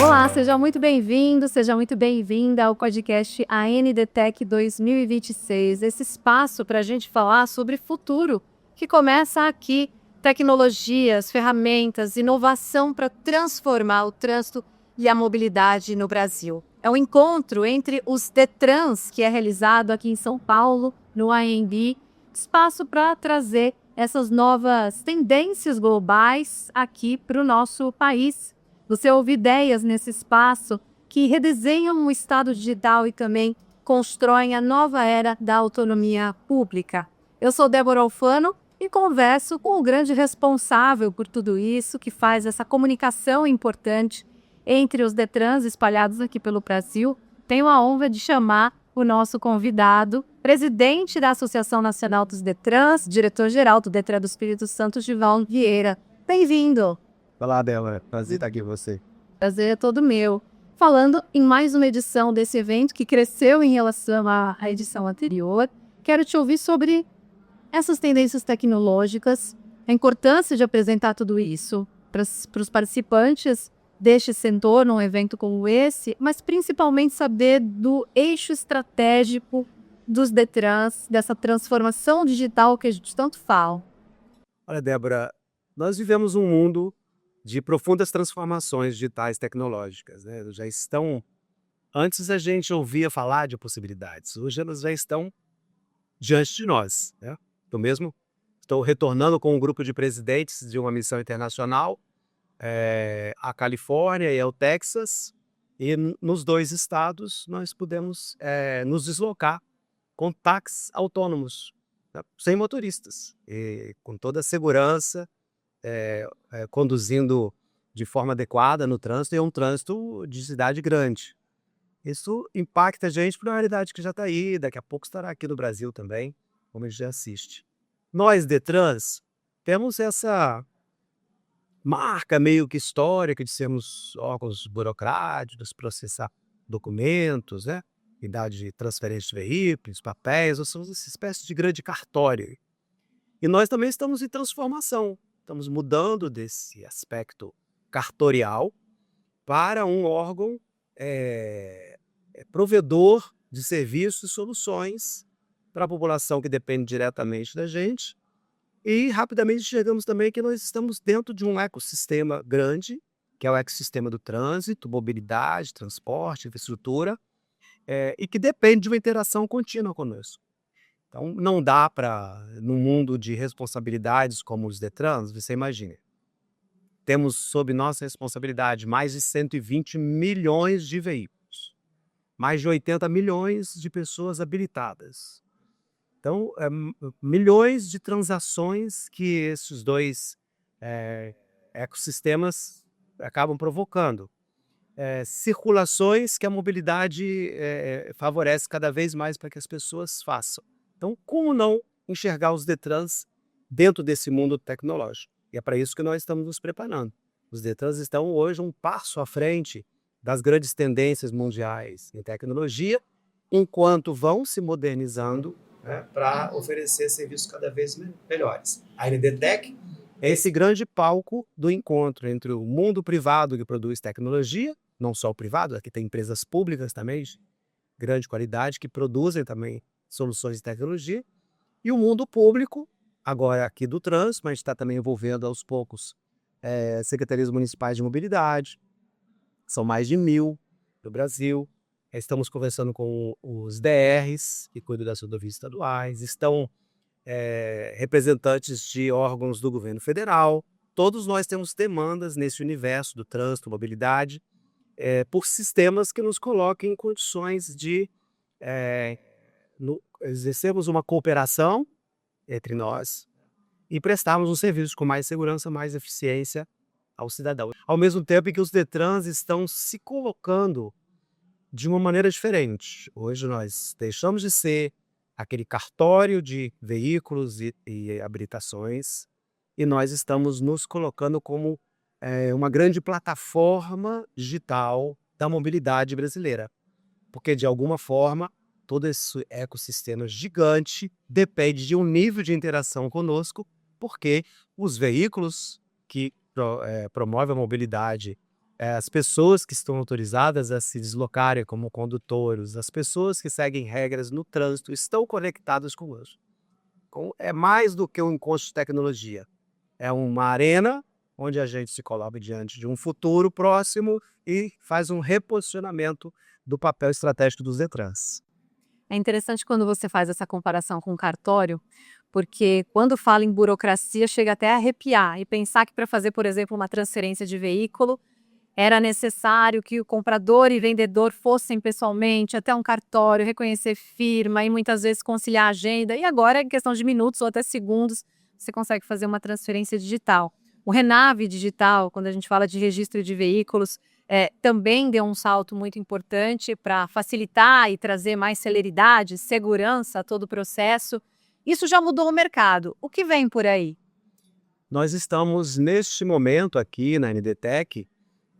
Olá, seja muito bem-vindo, seja muito bem-vinda ao podcast ANDTech 2026, esse espaço para a gente falar sobre futuro, que começa aqui, tecnologias, ferramentas, inovação para transformar o trânsito e a mobilidade no Brasil. É um encontro entre os Detrans, que é realizado aqui em São Paulo, no AMB, espaço para trazer essas novas tendências globais aqui para o nosso país. Você ouve ideias nesse espaço que redesenham o Estado digital e também constroem a nova era da autonomia pública. Eu sou Débora Alfano e converso com o grande responsável por tudo isso, que faz essa comunicação importante entre os Detrans espalhados aqui pelo Brasil. Tenho a honra de chamar o nosso convidado, presidente da Associação Nacional dos Detrans, diretor-geral do Detran do Espírito Santo, Givaldo Vieira. Bem-vindo! Olá, Débora. Prazer estar aqui com você. Prazer é todo meu. Falando em mais uma edição desse evento que cresceu em relação à edição anterior, quero te ouvir sobre essas tendências tecnológicas, a importância de apresentar tudo isso para os participantes deste setor num evento como esse, mas principalmente saber do eixo estratégico dos Detrans, dessa transformação digital que a gente tanto fala. Olha, Débora, nós vivemos um mundo de profundas transformações digitais tecnológicas, né? Antes a gente ouvia falar de possibilidades, hoje elas já estão diante de nós, né? Eu mesmo estou retornando com um grupo de presidentes de uma missão internacional à Califórnia e ao Texas, e nos dois estados nós pudemos nos deslocar com táxis autônomos, né? Sem motoristas, e com toda a segurança, conduzindo de forma adequada no trânsito, e é um trânsito de cidade grande. Isso impacta a gente por uma realidade que já está aí, daqui a pouco estará aqui no Brasil também, como a gente já assiste. Nós, Detrans, temos essa marca meio que histórica de sermos órgãos burocráticos, processar documentos, né? Idade de transferência de veículos, papéis, nós somos essa espécie de grande cartório. E nós também estamos em transformação, estamos mudando desse aspecto cartorial para um órgão provedor de serviços e soluções para a população que depende diretamente da gente. E rapidamente chegamos também que nós estamos dentro de um ecossistema grande, que é o ecossistema do trânsito, mobilidade, transporte, infraestrutura, e que depende de uma interação contínua conosco. Então, não dá para, num mundo de responsabilidades como os Detrans, você imagina, temos sob nossa responsabilidade mais de 120 milhões de veículos, mais de 80 milhões de pessoas habilitadas. Então, milhões de transações que esses dois ecossistemas acabam provocando. Circulações que a mobilidade favorece cada vez mais para que as pessoas façam. Então, como não enxergar os Detrans dentro desse mundo tecnológico? E é para isso que nós estamos nos preparando. Os Detrans estão hoje um passo à frente das grandes tendências mundiais em tecnologia, enquanto vão se modernizando, né, para oferecer serviços cada vez melhores. A ANDTech é esse grande palco do encontro entre o mundo privado que produz tecnologia, não só o privado, aqui tem empresas públicas também de grande qualidade que produzem também soluções de tecnologia, e o mundo público, agora aqui do trânsito, mas está também envolvendo aos poucos secretarias municipais de mobilidade, são mais de 1.000 no Brasil. Estamos conversando com os DRs, que cuidam das rodovias estaduais, estão representantes de órgãos do governo federal. Todos nós temos demandas nesse universo do trânsito, mobilidade, por sistemas que nos coloquem em condições de exercermos uma cooperação entre nós e prestarmos um serviço com mais segurança, mais eficiência ao cidadão. Ao mesmo tempo em que os Detrans estão se colocando de uma maneira diferente. Hoje nós deixamos de ser aquele cartório de veículos e habilitações, e nós estamos nos colocando como uma grande plataforma digital da mobilidade brasileira. Porque, de alguma forma, todo esse ecossistema gigante depende de um nível de interação conosco, porque os veículos que promovem a mobilidade as pessoas que estão autorizadas a se deslocarem como condutores, as pessoas que seguem regras no trânsito estão conectadas conosco. É mais do que um encontro de tecnologia. É uma arena onde a gente se coloca diante de um futuro próximo e faz um reposicionamento do papel estratégico dos Detrans. É interessante quando você faz essa comparação com o cartório, porque quando fala em burocracia chega até a arrepiar e pensar que para fazer, por exemplo, uma transferência de veículo, era necessário que o comprador e vendedor fossem pessoalmente até um cartório, reconhecer firma e muitas vezes conciliar a agenda. E agora, em questão de minutos ou até segundos, você consegue fazer uma transferência digital. O Renave digital, quando a gente fala de registro de veículos, também deu um salto muito importante para facilitar e trazer mais celeridade, segurança a todo o processo. Isso já mudou o mercado. O que vem por aí? Nós estamos, neste momento aqui na NDTech,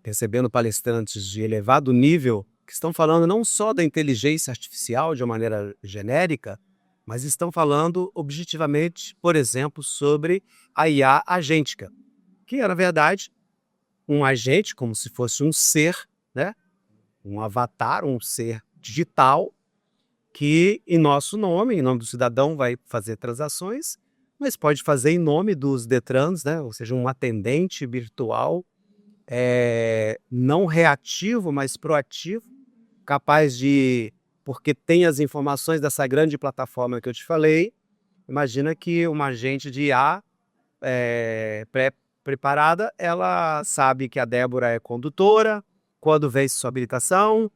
recebendo palestrantes de elevado nível que estão falando não só da inteligência artificial de uma maneira genérica, mas estão falando objetivamente, por exemplo, sobre a IA agêntica, que é, na verdade, um agente, como se fosse um ser, né? Um avatar, um ser digital, que em nosso nome, em nome do cidadão, vai fazer transações, mas pode fazer em nome dos Detrans, né? Ou seja, um atendente virtual, não reativo, mas proativo, capaz de, porque tem as informações dessa grande plataforma que eu te falei, imagina que uma agente de IA pré-preparada, ela sabe que a Débora é condutora, quando vence sua habilitação,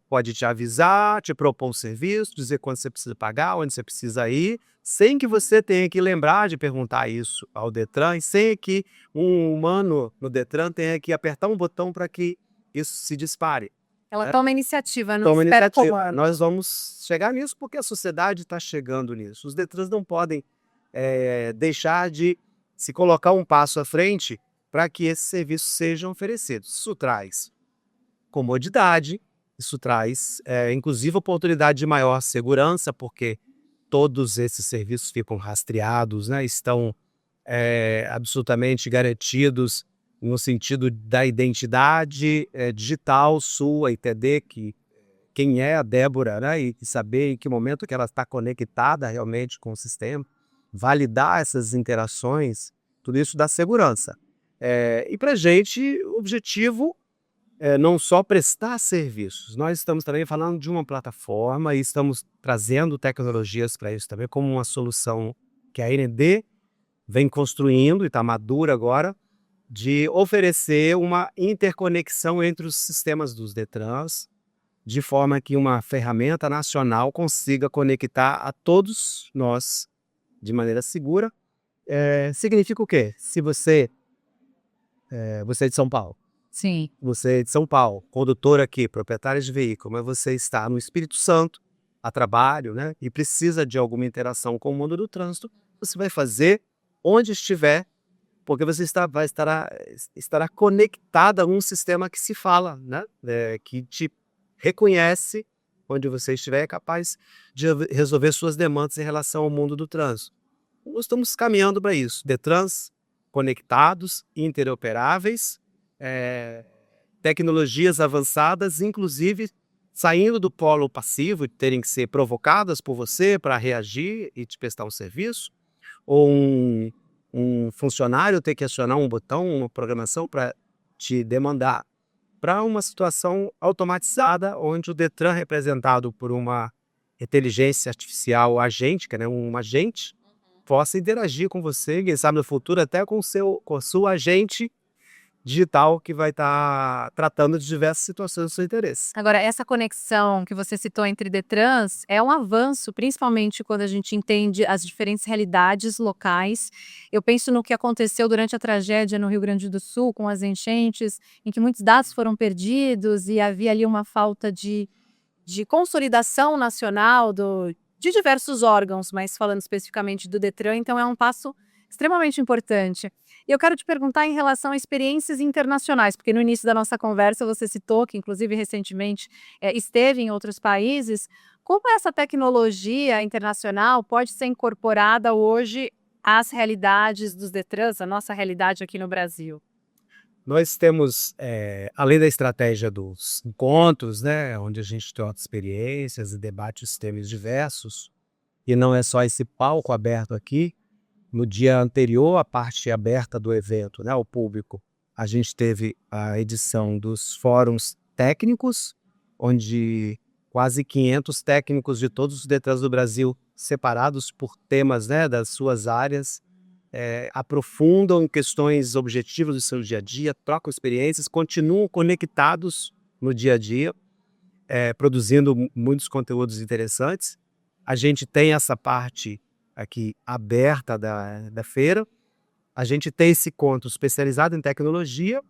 pode te avisar, te propor um serviço, dizer quando você precisa pagar, onde você precisa ir, sem que você tenha que lembrar de perguntar isso ao Detran, e sem que um humano no Detran tenha que apertar um botão para que isso se dispare. Ela toma iniciativa, não Toma espera iniciativa. comando. Nós vamos chegar nisso porque a sociedade está chegando nisso. Os Detrans não podem deixar de se colocar um passo à frente para que esses serviços sejam oferecidos. Isso traz comodidade, isso traz, inclusive, oportunidade de maior segurança, porque todos esses serviços ficam rastreados, né? Estão absolutamente garantidos no sentido da identidade digital sua, entender quem é a Débora, né? E saber em que momento que ela está conectada realmente com o sistema, validar essas interações, tudo isso dá segurança. E para a gente, o objetivo não só prestar serviços, nós estamos também falando de uma plataforma e estamos trazendo tecnologias para isso também, como uma solução que a AND vem construindo e está madura agora, de oferecer uma interconexão entre os sistemas dos Detrans, de forma que uma ferramenta nacional consiga conectar a todos nós de maneira segura. Significa o quê? Se você é de São Paulo, Sim. você é de São Paulo, condutor aqui, proprietário de veículo, mas você está no Espírito Santo, a trabalho, né, e precisa de alguma interação com o mundo do trânsito, você vai fazer onde estiver, porque você estará conectada a um sistema que se fala, né, que te reconhece onde você estiver, é capaz de resolver suas demandas em relação ao mundo do trânsito. Nós estamos caminhando para isso, Detrans conectados, interoperáveis, tecnologias avançadas, inclusive saindo do polo passivo, de terem que ser provocadas por você para reagir e te prestar um serviço, ou um funcionário ter que acionar um botão, uma programação para te demandar, para uma situação automatizada, onde o Detran, representado por uma inteligência artificial agêntica, né, um agente, possa interagir com você, quem sabe no futuro até com a sua agente digital que vai estar tratando de diversas situações do seu interesse. Agora, essa conexão que você citou entre Detrans é um avanço, principalmente quando a gente entende as diferentes realidades locais. Eu penso no que aconteceu durante a tragédia no Rio Grande do Sul, com as enchentes, em que muitos dados foram perdidos e havia ali uma falta de consolidação nacional de diversos órgãos, mas falando especificamente do Detran, então é um passo extremamente importante. E eu quero te perguntar em relação a experiências internacionais, porque no início da nossa conversa você citou que, inclusive, recentemente esteve em outros países. Como essa tecnologia internacional pode ser incorporada hoje às realidades dos Detrans, a nossa realidade aqui no Brasil? Nós temos, além da estratégia dos encontros, né, onde a gente troca experiências e debate os temas diversos, e não é só esse palco aberto aqui. No dia anterior à parte aberta do evento, né, ao público, a gente teve a edição dos fóruns técnicos, onde quase 500 técnicos de todos os Detrans do Brasil, separados por temas, né, das suas áreas, aprofundam em questões objetivas do seu dia a dia, trocam experiências, continuam conectados no dia a dia, produzindo muitos conteúdos interessantes. A gente tem essa parte aqui aberta da feira, a gente tem esse encontro especializado em tecnologia,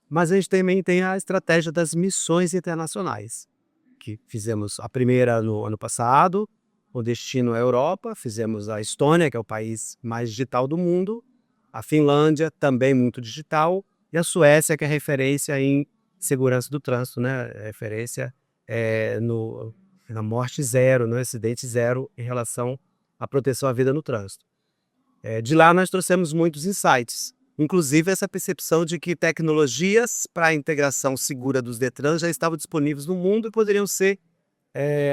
mas a gente também tem a estratégia das missões internacionais, que fizemos a primeira no ano passado, o destino é a Europa, fizemos a Estônia, que é o país mais digital do mundo, a Finlândia, também muito digital, e a Suécia, que é referência em segurança do trânsito, né? Referência na morte zero, no acidente zero em relação à proteção à vida no trânsito. De lá nós trouxemos muitos insights, inclusive essa percepção de que tecnologias para a integração segura dos Detrans já estavam disponíveis no mundo e poderiam ser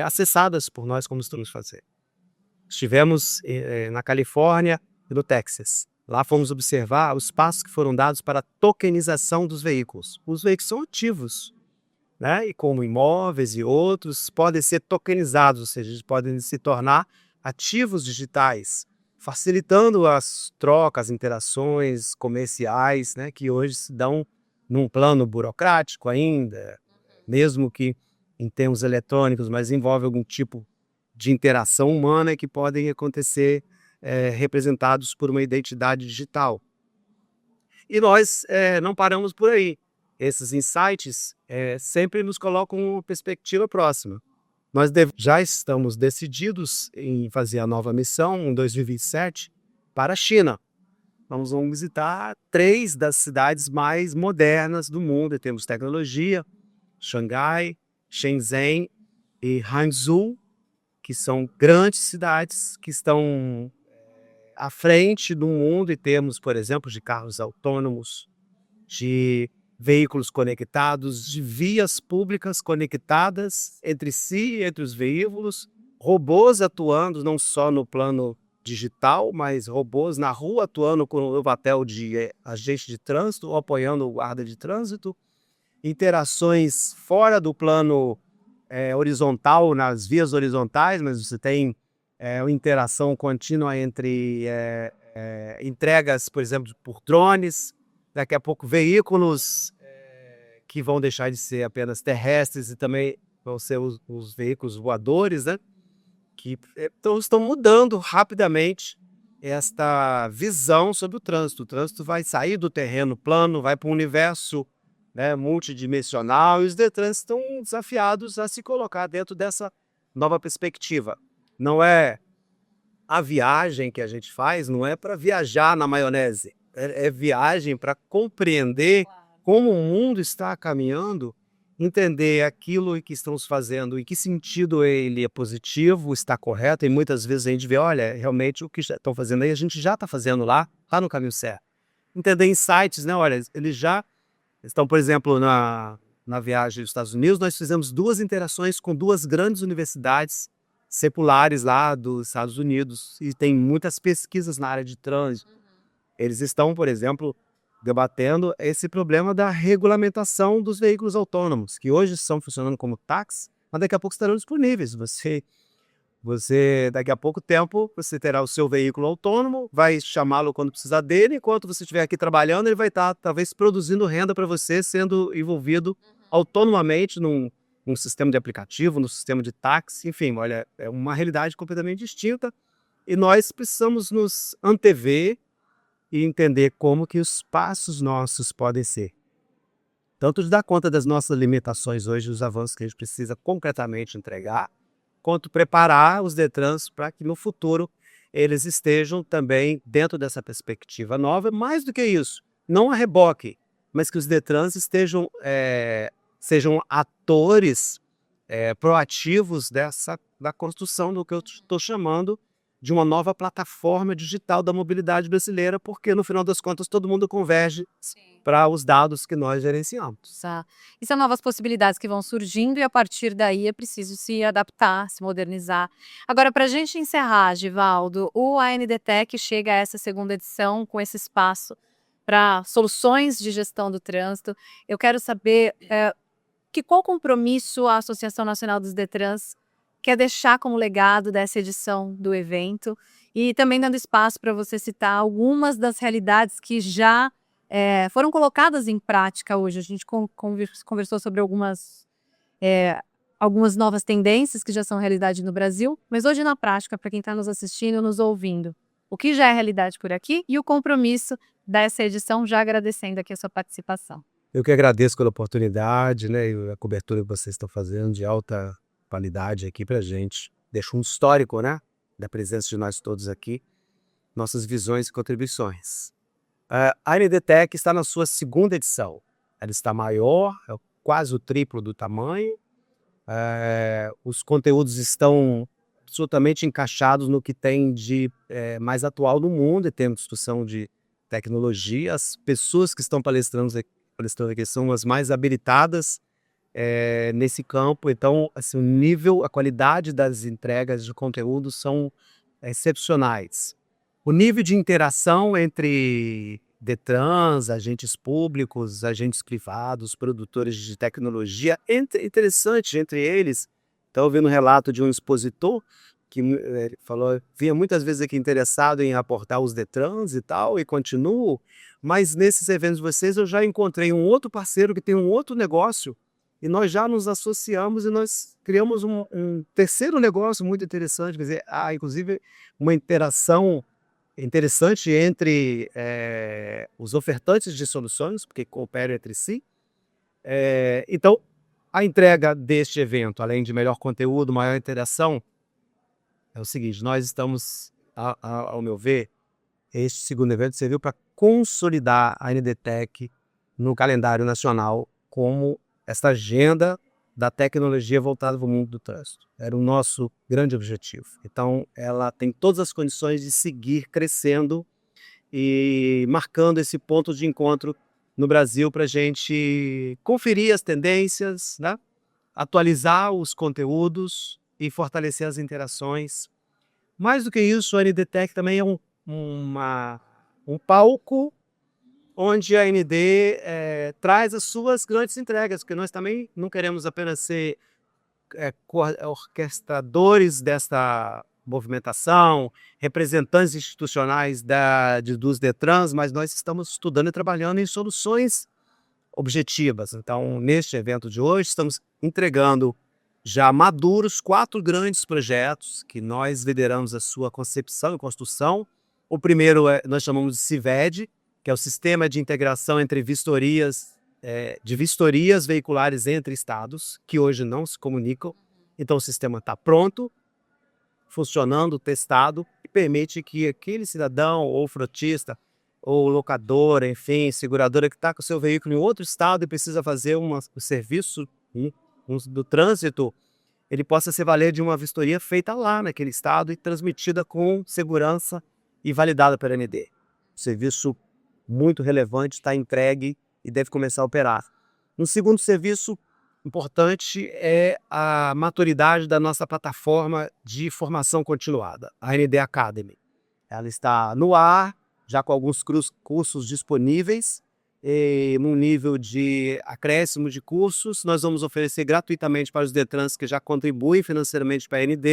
acessadas por nós como estamos fazendo. Estivemos na Califórnia e no Texas. Lá fomos observar os passos que foram dados para a tokenização dos veículos. Os veículos são ativos, né? E como imóveis e outros, podem ser tokenizados, ou seja, podem se tornar ativos digitais, facilitando as trocas, interações comerciais, né, que hoje se dão num plano burocrático ainda, mesmo que em termos eletrônicos, mas envolve algum tipo de interação humana que podem acontecer representados por uma identidade digital. E nós não paramos por aí. Esses insights sempre nos colocam uma perspectiva próxima. Nós já estamos decididos em fazer a nova missão em 2027 para a China. Nós vamos visitar 3 das cidades mais modernas do mundo em termos de tecnologia: Xangai, Shenzhen e Hangzhou, que são grandes cidades que estão à frente do mundo em termos, por exemplo, de carros autônomos, de veículos conectados, de vias públicas conectadas entre si e entre os veículos, robôs atuando não só no plano digital, mas robôs na rua atuando com o papel de agente de trânsito ou apoiando o guarda de trânsito, interações fora do plano horizontal, nas vias horizontais, mas você tem uma interação contínua entre entregas, por exemplo, por drones, daqui a pouco veículos que vão deixar de ser apenas terrestres e também vão ser os veículos voadores, né? Que estão mudando rapidamente esta visão sobre o trânsito. O trânsito vai sair do terreno plano, vai para um universo, né, multidimensional, e os Detrans estão desafiados a se colocar dentro dessa nova perspectiva. Não é a viagem que a gente faz, não é para viajar na maionese, é viagem para compreender como o mundo está caminhando, entender aquilo que estamos fazendo, em que sentido ele é positivo, está correto, e muitas vezes a gente vê, olha, realmente o que estão fazendo aí, a gente já está fazendo lá, está no caminho certo. Entender insights, né? Olha, eles já estão, por exemplo, na viagem dos Estados Unidos, nós fizemos 2 interações com 2 grandes universidades seculares lá dos Estados Unidos, e tem muitas pesquisas na área de trânsito. Eles estão, por exemplo, debatendo esse problema da regulamentação dos veículos autônomos, que hoje estão funcionando como táxi, mas daqui a pouco estarão disponíveis. Você daqui a pouco tempo, você terá o seu veículo autônomo, vai chamá-lo quando precisar dele, enquanto você estiver aqui trabalhando, ele vai estar talvez produzindo renda para você, sendo envolvido autonomamente num sistema de aplicativo, num sistema de táxi, enfim, olha, é uma realidade completamente distinta, e nós precisamos nos antever e entender como que os passos nossos podem ser. Tanto de dar conta das nossas limitações hoje, os avanços que a gente precisa concretamente entregar, quanto preparar os Detrans para que no futuro eles estejam também dentro dessa perspectiva nova. Mais do que isso, não a reboque, mas que os Detrans sejam atores proativos da construção do que eu estou chamando de uma nova plataforma digital da mobilidade brasileira, porque no final das contas todo mundo converge para os dados que nós gerenciamos. Tá. E são novas possibilidades que vão surgindo e a partir daí é preciso se adaptar, se modernizar. Agora, para a gente encerrar, Givaldo, o ANDTech chega a essa segunda edição com esse espaço para soluções de gestão do trânsito. Eu quero saber qual compromisso a Associação Nacional dos Detrans quer deixar como legado dessa edição do evento e também dando espaço para você citar algumas das realidades que já foram colocadas em prática hoje. A gente conversou sobre algumas novas tendências que já são realidade no Brasil, mas hoje na prática, para quem está nos assistindo, nos ouvindo, o que já é realidade por aqui e o compromisso dessa edição, já agradecendo aqui a sua participação. Eu que agradeço pela oportunidade, né, e a cobertura que vocês estão fazendo de alta qualidade aqui para a gente. Deixa um histórico, né, da presença de nós todos aqui, nossas visões e contribuições. A ANDTech está na sua segunda edição. Ela está maior, é quase o triplo do tamanho. Os conteúdos estão absolutamente encaixados no que tem de mais atual no mundo, em termos de discussão de tecnologia. As pessoas que estão palestrando aqui são as mais habilitadas nesse campo. Então, assim, o nível, a qualidade das entregas de conteúdo são excepcionais. O nível de interação entre Detrans, agentes públicos, agentes privados, produtores de tecnologia, interessante entre eles. Estava ouvindo um relato de um expositor que falou, vinha muitas vezes aqui interessado em aportar os Detrans e tal, e continuo, mas nesses eventos de vocês eu já encontrei um outro parceiro que tem um outro negócio, e nós já nos associamos e nós criamos um terceiro negócio muito interessante, quer dizer, há inclusive uma interação interessante entre os ofertantes de soluções, porque cooperam entre si. Então, a entrega deste evento, além de melhor conteúdo, maior interação, é o seguinte, nós estamos, ao meu ver, este segundo evento serviu para consolidar a ANDTech no calendário nacional como esta agenda da tecnologia voltada para o mundo do trânsito. Era o nosso grande objetivo. Então, ela tem todas as condições de seguir crescendo e marcando esse ponto de encontro no Brasil para a gente conferir as tendências, né? Atualizar os conteúdos e fortalecer as interações. Mais do que isso, a ANDTech também é um palco onde a AND traz as suas grandes entregas, porque nós também não queremos apenas ser orquestradores desta movimentação, representantes institucionais dos Detrans, mas nós estamos estudando e trabalhando em soluções objetivas. Então, neste evento de hoje, estamos entregando já maduros 4 grandes projetos que nós lideramos a sua concepção e construção. O primeiro nós chamamos de CIVED, que é o Sistema de Integração entre Vistorias Veiculares entre Estados, que hoje não se comunicam. Então o sistema está pronto, funcionando, testado, e permite que aquele cidadão ou frotista, ou locadora, enfim, seguradora que está com o seu veículo em outro estado e precisa fazer um serviço do trânsito, ele possa se valer de uma vistoria feita lá naquele estado e transmitida com segurança e validada pela AND. Serviço muito relevante, está entregue e deve começar a operar. Um segundo serviço importante é a maturidade da nossa plataforma de formação continuada, a AND Academy. Ela está no ar, já com alguns cursos disponíveis, num nível de acréscimo de cursos. Nós vamos oferecer gratuitamente para os Detrans que já contribuem financeiramente para a AND,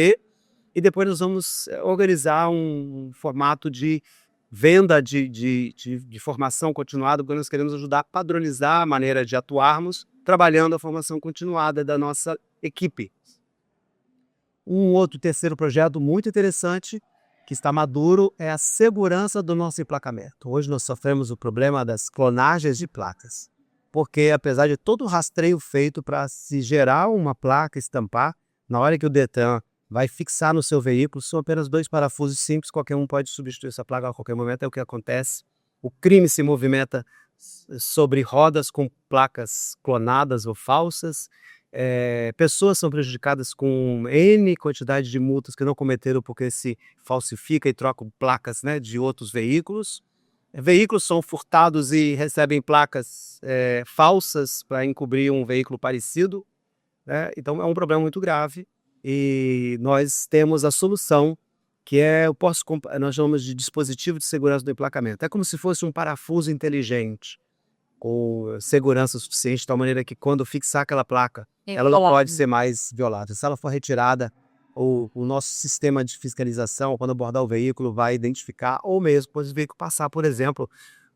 e depois nós vamos organizar um formato de venda de formação continuada, porque nós queremos ajudar a padronizar a maneira de atuarmos, trabalhando a formação continuada da nossa equipe. Um outro terceiro projeto muito interessante, que está maduro, é a segurança do nosso emplacamento. Hoje nós sofremos o problema das clonagens de placas, porque apesar de todo o rastreio feito para se gerar uma placa, estampar, na hora que o Detran vai fixar no seu veículo, são apenas 2 parafusos simples, qualquer um pode substituir essa placa a qualquer momento, é o que acontece. O crime se movimenta sobre rodas com placas clonadas ou falsas, pessoas são prejudicadas com N quantidade de multas que não cometeram porque se falsifica e trocam placas, né, de outros veículos. Veículos são furtados e recebem placas falsas para encobrir um veículo parecido, né? Então é um problema muito grave e nós temos a solução, que é nós chamamos de dispositivo de segurança do emplacamento. É como se fosse um parafuso inteligente, com segurança suficiente, de tal maneira que quando fixar aquela placa, ela não pode ser mais violada. Se ela for retirada, o nosso sistema de fiscalização, quando abordar o veículo, vai identificar, ou mesmo quando o veículo passar, por exemplo,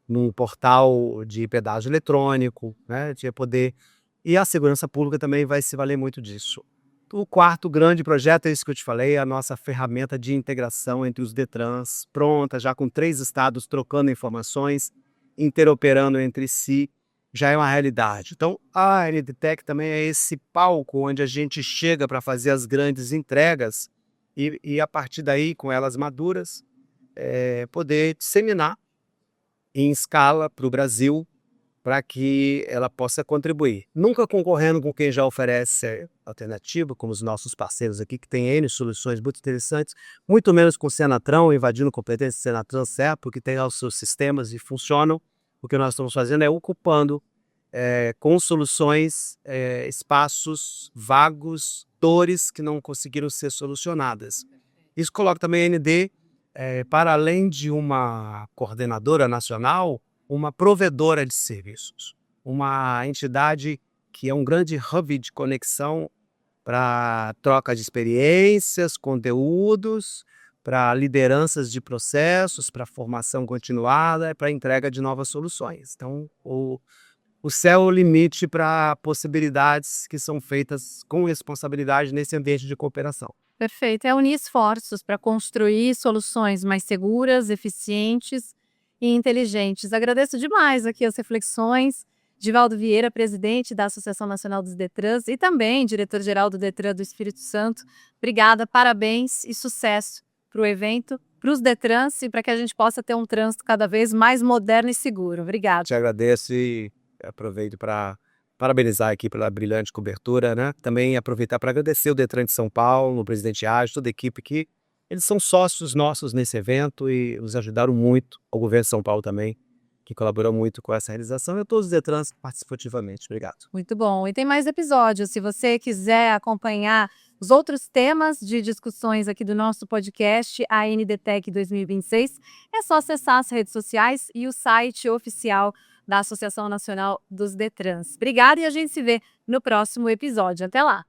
num portal de pedágio eletrônico, né, de poder. E a segurança pública também vai se valer muito disso. O quarto grande projeto é isso que eu te falei, a nossa ferramenta de integração entre os DETRANs, pronta, já com 3 estados trocando informações, interoperando entre si, já é uma realidade. Então, a NDTech também é esse palco onde a gente chega para fazer as grandes entregas e a partir daí, com elas maduras, poder disseminar em escala para o Brasil, para que ela possa contribuir. Nunca concorrendo com quem já oferece alternativa, como os nossos parceiros aqui, que tem N soluções muito interessantes, muito menos com o Senatran, invadindo competência do Senatran, certo? Porque tem lá os seus sistemas e funcionam. O que nós estamos fazendo é ocupando com soluções espaços vagos, dores que não conseguiram ser solucionadas. Isso coloca também a AND, para além de uma coordenadora nacional, uma provedora de serviços, uma entidade que é um grande hub de conexão para troca de experiências, conteúdos, para lideranças de processos, para formação continuada, para entrega de novas soluções. Então, o céu é o limite para possibilidades que são feitas com responsabilidade nesse ambiente de cooperação. Perfeito. É unir esforços para construir soluções mais seguras, eficientes e inteligentes. Agradeço demais aqui as reflexões. Divaldo Vieira, presidente da Associação Nacional dos DETRANs e também diretor-geral do DETRAN do Espírito Santo. Obrigada, parabéns e sucesso para o evento, para os DETRANs e para que a gente possa ter um trânsito cada vez mais moderno e seguro. Obrigada. Te agradeço e aproveito para parabenizar aqui pela brilhante cobertura, né? Também aproveitar para agradecer o Detran de São Paulo, o presidente Age, toda a equipe que eles são sócios nossos nesse evento e nos ajudaram muito, o governo de São Paulo também, que colaborou muito com essa realização, e a todos os Detrans participativamente. Obrigado. Muito bom. E tem mais episódios. Se você quiser acompanhar os outros temas de discussões aqui do nosso podcast, a NDTech 2026, é só acessar as redes sociais e o site oficial da Associação Nacional dos DETRANs. Obrigada e a gente se vê no próximo episódio. Até lá!